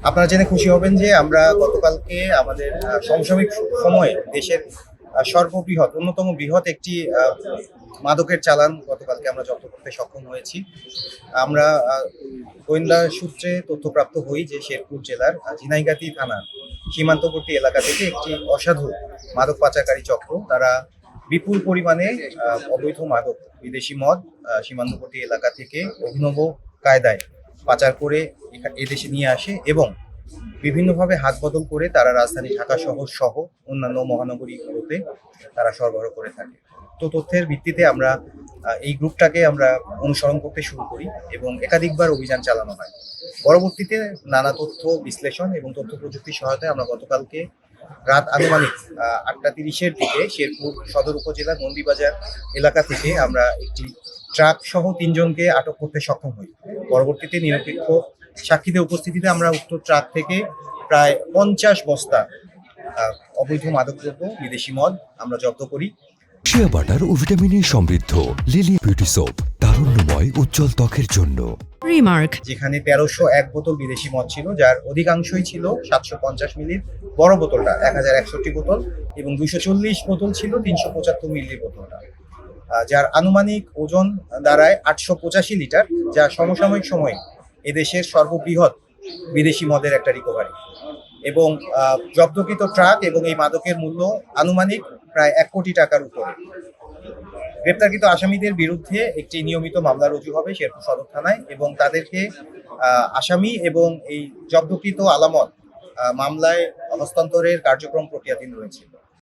আপনারা জেনে খুশি হবেন যে আমরা গতকালকে আমাদের সমসাময়িক সময়ে দেশের সর্ববৃহৎ অন্যতম বৃহৎ একটি মাদকের চালান গতকালকে আমরা জব্দ করতে সক্ষম হয়েছি। আমরা গোয়েন্দা সূত্রে তথ্যপ্রাপ্ত হই যে শেরপুর জেলার ঝিনাইগাতি থানার সীমান্তবর্তী এলাকা থেকে একটি অসাধু মাদক পাচারকারী চক্র তারা বিপুল পরিমাণে অবৈধ মাদক বিদেশি মদ সীমান্তবর্তী এলাকা থেকে অভিনব কায়দায় পাচার করে এদেশে নিয়ে আসে এবং বিভিন্নভাবে হাত বদল করে তারা রাজধানী ঢাকা শহর সহ অন্যান্য মহানগরীগুলোতে তারা সরবরাহ করে থাকে। তো তথ্যের ভিত্তিতে আমরা এই গ্রুপটাকে আমরা অনুসরণ করতে শুরু করি এবং একাধিকবার অভিযান চালানো হয়। পরবর্তীতে নানা তথ্য বিশ্লেষণ এবং তথ্য প্রযুক্তির সহায়তায় আমরা গতকালকে রাত আনুমানিক 8:30-এর দিকে শেরপুর সদর উপজেলার নন্দীবাজার এলাকা থেকে আমরা একটি ট্রাক সহ 3জনকে আটক করতে সক্ষম হই। পরবর্তীতে নিরপেক্ষ সাক্ষীদের উপস্থিতিতে আমরা উক্ত ট্রাক থেকে প্রায় 50 বস্তা অবৈধ মাদকদ্রব্য বিদেশি মদ আমরা জব্দ করি। শিয়া বাটার ও ভিটামিনে সমৃদ্ধ লিলি বিউটি সোপ, তারুণ্যময় উজ্জ্বল ত্বকের জন্য। রিমার্ক, যেখানে 1301 বোতল বিদেশি মদ ছিল, যার অধিকাংশই ছিল 750 মিলির বড় বোতলটা 1061 বোতল এবং 240 বোতল ছিল 375 মিলির বোতলটা, যার আনুমানিক ওজন দাঁড়ায় 885 লিটার, যা সমসাময়িক সময়ে এদেশের সর্ববৃহৎ বিদেশি মদের একটা রিকভারি। এবং জব্দকৃত ট্রাক এবং এই মাদকের মূল্য আনুমানিক প্রায় 1 কোটি টাকার উপরে। গ্রেপ্তারকৃত আসামিদের বিরুদ্ধে একটি নিয়মিত মামলা রুজু হবে শেরপুর সদর থানায় এবং তাদেরকে আসামি এবং এই জব্দকৃত আলামত মামলায় হস্তান্তরের কার্যক্রম প্রক্রিয়াধীন রয়েছে।